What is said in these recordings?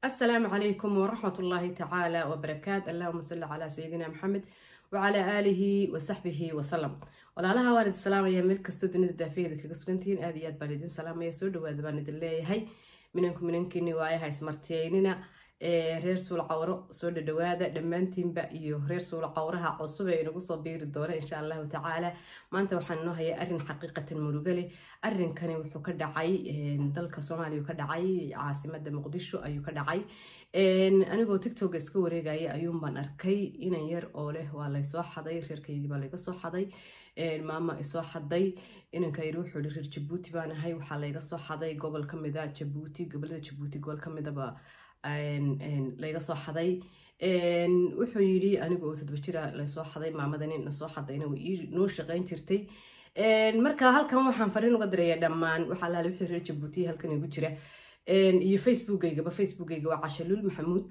السلام عليكم ورحمة الله تعالى وبركاته. اللهم صل على سيدنا محمد وعلى آله وصحبه وسلم. ولا لها والد السلام يا ملك استوديو الدافية ذكر قسمتين آديات باردين سلام يا سود وذبان الله هاي منكم نوايا هاي سمرتيننا reer suul cawro soo dhawaada dhamaantiinba iyo reer suul cawraha cusub ee inagu soo biiri doona insha Allah taala maanta waxaan noo hayaa arin xaqiiqatan murugale arinkani wuxuu ka dhacay dalka Soomaaliya ka dhacay caasimadda Muqdisho ayuu ka dhacay anigoo TikTok iska wareegay ayuun baan arkay inan yar oo leh waa la soo xaday reerkayga baa laga soo xaday maama isoo xaday inanka yar wuxuu reer Djibouti baan ahay waxa la iga soo xaday gobol kamid ah Djibouti gobolada Djibouti gobol kamid ah laga soo xaday wuxuu yiri anigu 7 jir la soo xaday maamadani na soo xadayna way noo shaqeyn jirtay marka halkan waxaan fariin uga diray dhamaan waxa la wixii reer Djibouti halkan igu jira iyo Facebook-gayga waa Cashalul Maxamuud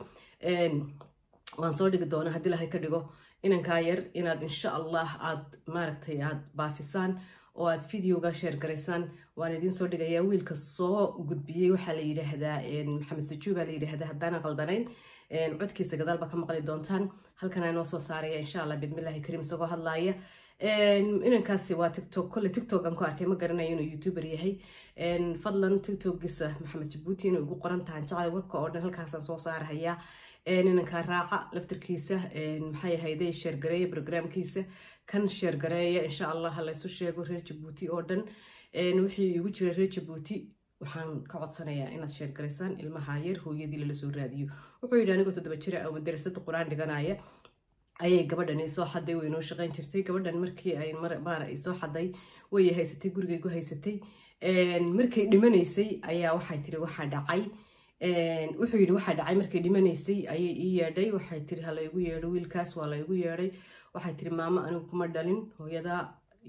waan soo dhigi doona hadii la hay ka dhigo inanka yar inaad insha Allah aad maaragtay aad baafisaan oo aad video-ga share gareysaan waan idin soo dhigayaa wiilka soo gudbiyay waxa la yiraahdaa Maxamed Sajuuba la yiraahdaa hadaan qaldanayn codkiisa gadaal ba ka maqli doontaan halkan aan soo saaraya insha Allah bidmillaahi kariim isagoo hadlaaya inankaasi waa TikTok aan ku arkay ma garanayo inuu YouTuber yahay fadlan TikTok-giisa Maxamed Djibouti inuu ugu qoran tahay jacayl warka oo dhan halkaas aan soo saaraya inanka raaca laftirkiisa maxay ahayday share gareey barnaamijkiisa kan share gareeya insha Allah la isu sheego reer Djibouti oo dhan wixii ugu jira reer Djibouti waxaan ka codsanayaa inaad share gareysaan ilmaha yar hooyadii la soo raadiyo wuxuu yidhi anigu 7 jir ah oo madrasada quraan dhiganaya ayay gabadhan soo xaday way noo shaqeyn jirtay gabadhan markii ay mar ay soo xaday way haysatay gurigaygu haysatay markay dhimanaysay ayaa waxay tiri waxa dhacay wuxuu yiri waxa dhacay markay dhimanaysay ayay ii yeedhay waxay tiri hala igu yeedho wiilkaas waa la igu yeedhay waxay tiri maama anigu kuma dhalin hooyada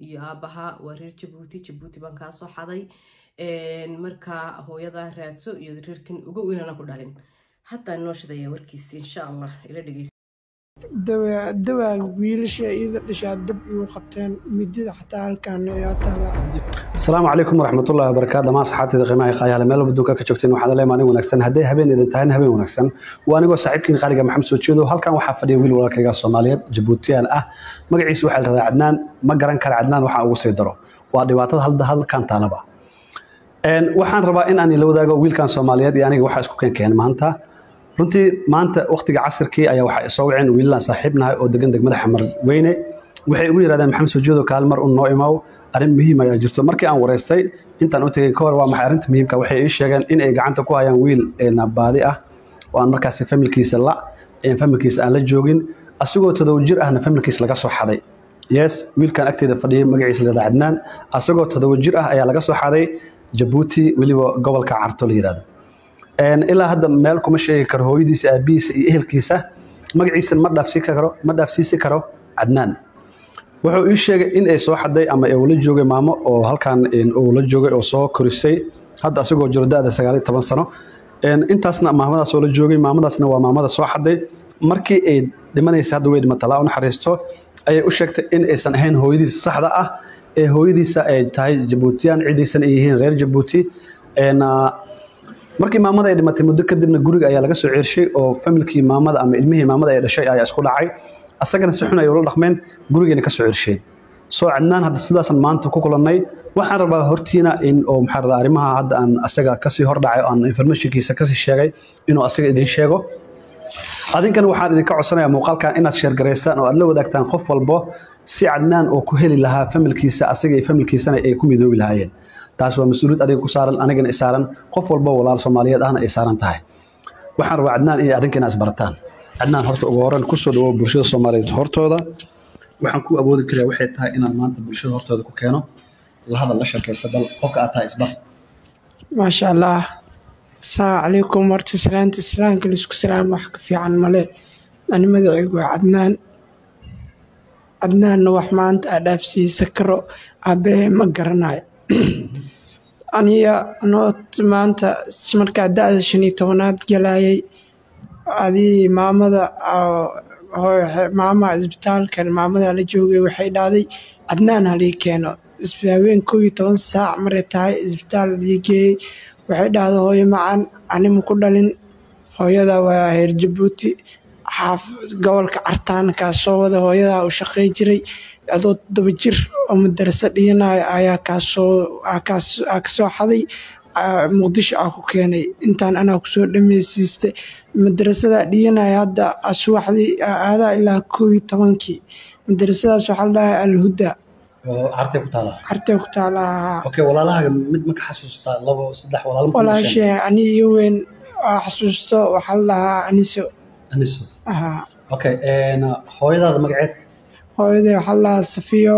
iyo aabaha waa reer Djibouti baan ka soo xaday marka hooyada raadso iyo reerkin ugu weynana ku dhalin hatta noo shadaya warkiisa insha Allah ila dhageyso دواء ويلش إذا لشاد دب وقبتين مدة حتى كان يعتلا. السلام عليكم ورحمة الله وبركاته ما صحتي ذقيمة خيال على مال بدوكا كشوفتين وحدا لي ماني ونكسن هدي هبين إذا انتهينا هبين ونكسن وأنا جو صاحبكين خارج محمد سوتشيدو هل كان وحفدي ويل ولا كيجا الصومالية جيبوتيان مقعيس وحال هذا عدنان مقرن كر عدنان وحا وصيدرو واديواتد هل كان طالبة وحان ربا إن أني لو ذاقو ويل كان صوماليات يعني وحا اسكو كان مانتا runtii maanta waqtiga casirkii ayaa waxa soo waceen wiilan saaxiibnahay oo degan degmada Xamar Weyne waxay ugu yiraahdeen Maxamed Sajuudo kaalmar noo imaaw arin muhiim ah jirto markii aan wareystay intaan u tagay koor waa maxay arinta muhiimka waxay ii sheegeen in ay gacanta ku hayaan wiil nabaadi ah oo aan markaas familkiisa aan la joogin asagoo 7 jir ahna familkiisa laga soo xaday yes wiilkan agteeda fadhiyay magaciisa la Adnaan asagoo 7 jir ah ayaa laga soo xaday Djibouti waliba gobolka Carto la yiraahdo إلا هذا مالكم شيء كرهويديس أبيس إهل كيسة مجلس ما دافسي كرو عدنان وحو إيش إن إيش واحد ده أما أولاد جوجي ماما أو هل كان إن أولاد جوجي أو صو كرسي هذا سوق جرداء ده سجالي 8 سنة إن أنت أصلا ماما ده أولاد جوجي ماما ده سنة وماما ده صو حد ده مركي لما يساعد ويد مثلا ونحرسته أي أشكت إن إيش هن هويديس صح ده هويديس تاي جيبوتيان عيديس إيهن غير جيبوتي إن markii maamada ay dhimatay muddo kadibna guriga ayaa laga soo ciirshay oo familkii maamada ama ilmihii maamada ay dhashay ayaa isku dhacay asagana si xun ay ula dhaqmeen gurigeena ka soo ciirshay soo cadnaan hadda sidaasan maanta ku kulanay waxaan rabaa hortiina in oo maxarada arimaha hadda aan asaga ka sii hor dhacay oo aan informationkiisa ka sii sheegay inuu asaga idin sheego adinkan waxaan idin ka codsanayaa muuqaalkan inaad share gareysaan oo aad la wadaagtaan qof walbo si cadnaan oo ku heli lahaa familkiisa asaga iyo familkiisana ay ku midoobi lahaayeen taas waa mas'uuliyad adiga ku saaran anigana isaaran qof walba walaal Soomaaliyeed ahna ay saaran tahay waxaan rabaa Adnaan iyo adinkana isbarataan Adnaan horta ugu horan ku soo dhawo bulshada Soomaaliyeed hortooda waxaan ku awoodi karaa waxay tahay inaan maanta bulshada hortooda ku keeno la hadal la sheekaysa bal qofka aad tahay isbar ما شاء الله السلام عليكم ورحمة الله السلام كلكم سلام وحك في عن ملء أنا مدعي عدنان وحمانت أدافسي سكرو أبي مقرناي أنا maanta markaa da'da 15aad galayay adii maamada isbitaalka maamada la joogay waxay dhaaday Adnaan halii keeno isbaaweyn 12 saac maray tahay isbitaal liigay waxay dhaaday hooyo macaan anima ku dhalin hooyada waa heer Jabuuti gobolka Cartaan kaasoo wada hooyada u shaqay jiray adoo 7 jir oo madrasa dhiganay ayaa kasoo xaday Muqdisho ku keenay intaan ana ku soo dhameysistay madrasada dhiganay hadda aswaxdii aada ilaa 12 madrasadaas waxa la dhahay Al-Huda artay ku taala okay walaalaha mid ma ka xasuustaa 2 3 walaalo walaashay ani iyo weyn xasuusto waxa la dhahaa Aniso okay hooyadaada magaceed hooyaday waxa la dhahaa Safiyo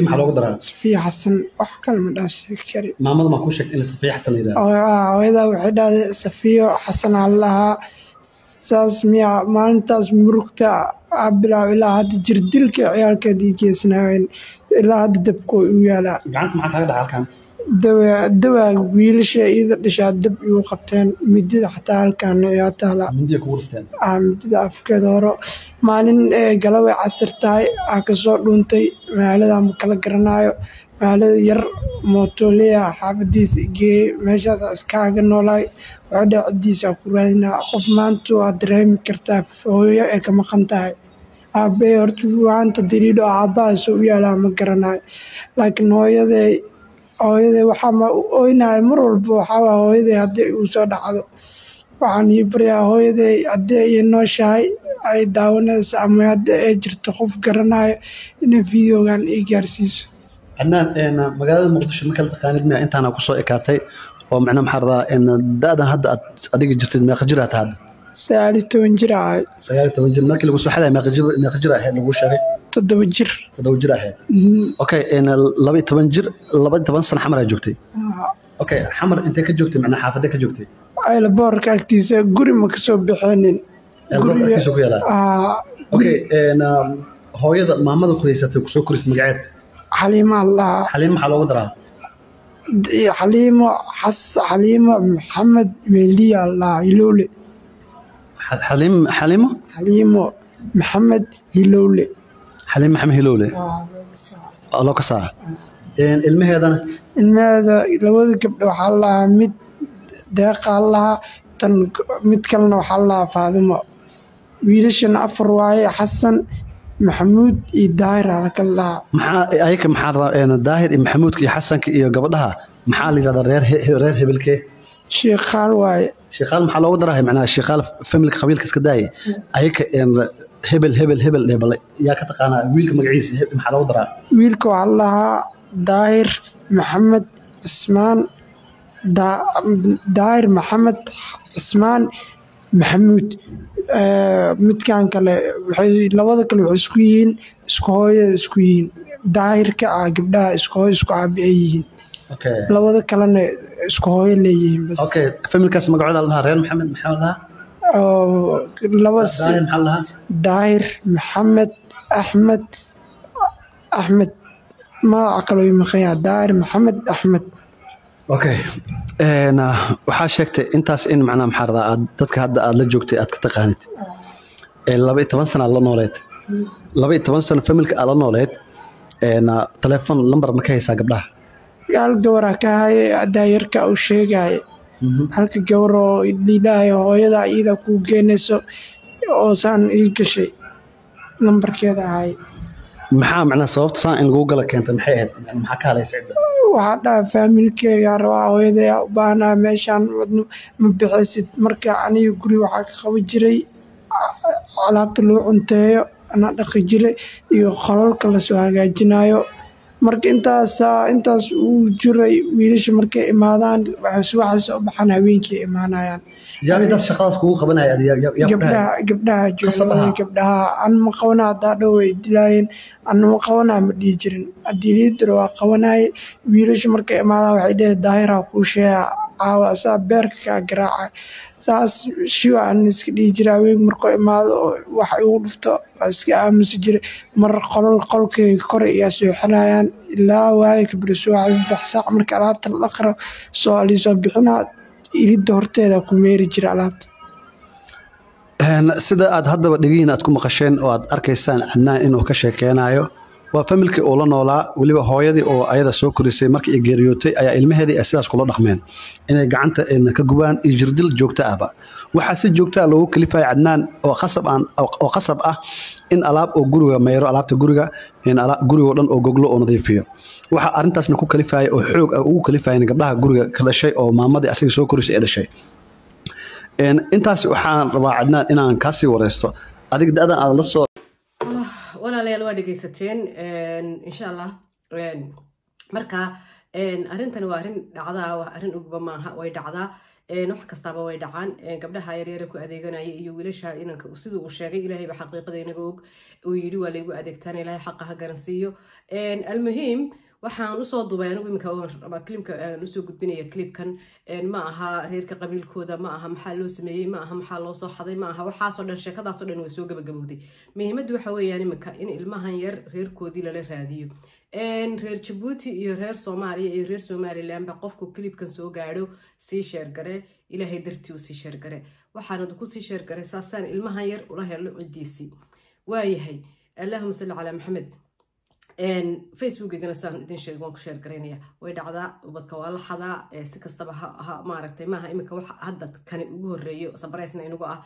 maxaa loogu daraa Safiyo Xasan wax kale ma dhaafsi kari maamada ma ku sheegtay in Safiyo Xasan la yiraahdo hooyada waxay dhahday Safiyo Xasan allaha saas miya maalintaas murugta abila ilaa hadda jirdilka ciyaalkeedii geesnaayeen ilaa hadda dabko u yaala gacanta maxaa kaga dhaca halkan dawa wiilasha ida dhishaa dab igu qabteen midida xataa halkan ayaa taala midida kugu rifteen midida afkeeda hore maalin galabay casir tahay ka soo dhuuntay magaalada ma kala garanayo magaalada yar mootoleya xaafadiisa geey meeshaas iskaaga noolaay waxa dhacdiisa ku raadinaa qof maanta waa dareemi kartaa hooyo ee ka maqan tahay aabe horta waanta diriido aabahaas u yaala ma garanayo laakiin hooyaday waxa ma ooynaay mar walba waxa hooyaday hadii uu soo dhacdo waxaan ibriyaa hooyaday hadii ay nooshahay ay daawanayso ama hadii ay jirto qof garanayo in videogan ay gaarsiiso adnaan magaalada Muqdisho ma kala taqaanid ma intaana ku soo ekaatay oo macna maxarda daadan hadda adiga jirtid ma qajiraad hadda 19 jir ahay 19 jir markii lagu soo xaday ma qajir ahayd lagu sheegay 7 jir ahayd okay 12 jir 12 sano xamar joogtay okay xamar inta ka joogtay macna xaafada ka joogtay ay la boorka agtiisa guri ma ka soo bixinin guriga ku yaala okay hooyada maamada ku haysatay ku soo koris magaceed Xaliima Allah Xaliima maxaa loogu daraa Xaliima Maxamed Weli Allah Hilowle Xaliimo Maxamed Hilowle Allah ka saa ilmaheeda labada gabdho waxa la mid deeqa Allah tan mid kalena waxa la Faadimo wiilashan 4 waaye Xasan Maxamuud iyo Daahir halkala maxaa Daahir iyo Maxamuud iyo Xasan iyo gabadhaha maxaa la yiraahdaa reer hebelkee Sheekhaal waaye Sheekhaal maxaa loogu daraa macnaha Sheekhaal familka qabiilka iska daayay ayka hebel yaa ka taqaana wiilka magaciisa maxaa loogu daraa wiilka waxa la Daahir Maxamed Ismaan Daahir Maxamed Ismaan Maxamuud midkan kale waxay labada kale wax isku yihiin isku hooyo isku yihiin daahirka gabdhaha isku hooyo isku aabi ay yihiin okay labada kalena isku hooyo leeyihiin bas okay familkaas magacooda la reer Maxamed maxaa la Daahir Maxamed Ahmed ma kale maqaya Daahir Maxamed Ahmed okay waxaa sheegtay intaas in macnaha maxarda dadka hadda aad la joogtay aad ka taqaanid 12 sano la nooleed 12 sano familka aad la nooleed telefoon number ma ka haysaa gabdhaha gaal gawara ka hay daayirka uu sheegay halka gawro ilaahay hooyada iyada ku geenayso oo saan ii gashay numberkeeda hay maxaa macnaha sababta saan in Google keentay maxay ahayd maxaa ka haleysay waxa dhaa familkeyga rabaa hooyaday u baahnaa meeshaan ma bixisid marka aniga guri waxa ka qabi jiray alaabta loo cunteeyo ana dhaqi jiray iyo qolalka la soo hagaajinayo marka intaas uu jiray wiilasha markay imaadaan waxa soo baxan habeenkii imaanayaan yaa intaas shaqadaas kugu qabanaya gabdhaha aan ma qabanaa daadho way dilaayeen aan ma qabanaa ma dhigi jirin haddii liidar waa qabanay wiilasha markay imaadaan waxay dhaheen daahira kuu sheega caawa asaa beerka garaaca saas shiwa aan iska dhigi jiray haweenka markuu imaado wax igu dhufto waa iska aamusi jiray mar qolkayga kore ayaa soo xirayaan ilaa waayo kabiriso 3 saac marka alaabta la dhaqro soo bixinaa ilida horteeda ku meeri jiray alaabta sida aad haddaba dhigiin aad ku maqasheen oo aad arkaysaan Adnaan inuu ka sheekeenayo waa familkii oo la noolaa waliba hooyadii oo ayada soo korisay markii ay geeriyootay ayaa ilmaheedii ay sidaas kula dhaqmeen inay gacanta ka gubaan iyo jirdil joogto ahba waxaa si joogto ah loogu kalifay Cadnaan oo qasab ah in alaab oo guriga meero alaabta guriga in guriga dhan oo goglo oo nadiifiyo waxa arintaasna ku kalifay oo xoog ah ugu kalifay gabdhaha guriga ka dhashay oo maamadii asiga soo korisay ee dhashay intaas waxaan rabaa Cadnaan inaan ka sii wareysto adiga da'dan aad la soo walaalayaal waa dhageysateen insha Allah marka arrintan waa arrin dhacdaa waa arrin ugba maaha way dhacdaa wax kastaba way dhacaan gabdhaha yaryar ku adeeganaya iyo wiilasha inanka sidoo uu sheegay Ilaahay ba xaqiiqada inaga og oo yiri waa leeyahay adeegtaan Ilaahay xaqaha garansiiyo almuhiim waxaan u soo duubay anigu imika oo clipka aan u soo gudbinaya clipkan ma aha reerka qabiilkooda ma aha maxaa loo sameeyay ma aha maxaa loo soo xaday ma aha waxa soo dhan sheekadaas oo dhan way soo gabagabowday muhiimaddu waxa weeyaan imika in ilmahan yar reerkoodii la raadiyo reer Djibouti iyo reer Soomaaliya iyo reer Somaliland ba qofku clipkan soo gaadho si share gare Ilaahay dartii u si share gare waxaan ku si share gare saasan ilmahan yar ula helo cidiisi waayahay Allahumma salli ala Muhammad Facebook igana saan idin sheeg waan ku share gareynaya way dhacdaa ubadka waa la xadaa si kastaba ha maaragtay maaha imika wax hadda kan ugu horeeyo sabraysna inagu ah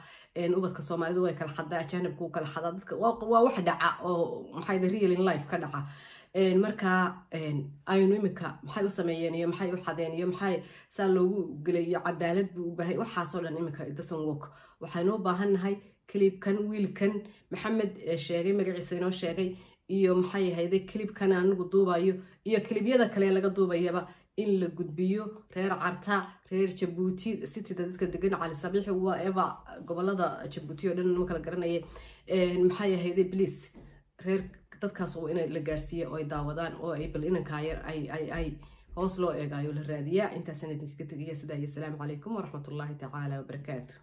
ubadka Soomaalidu way kala xadaa ajaanibku kala xadaa dadka waa wax dhaca oo maxay real in life ka dhaca marka aynu imika maxay u sameeyeen iyo maxay u xadeen iyo maxay saa loogu galay cadaalad buu u baahay waxa soo dhan imika doesn't work waxaynu u baahanahay clipkan wiilkan Maxamed sheegay magaciisa inoo sheegay iyo maxay ahayd clipkan anigu duubayo iyo clipyada kale laga duubayaba in la gudbiyo reer Carta reer Djibouti city dadka degan Cali Sabiix waa eva gobolada Djibouti oo dhan ma kala garanayay maxay ahayd please reer dadkaas oo inay la gaarsiiyo oo ay daawadaan oo ay bal inanka yar ay hoos loo eegayo la raadiyaa intaas idinka tagaya sidaa iyo salaamu calaykum wa rahmatullahi ta'ala wa barakaatuh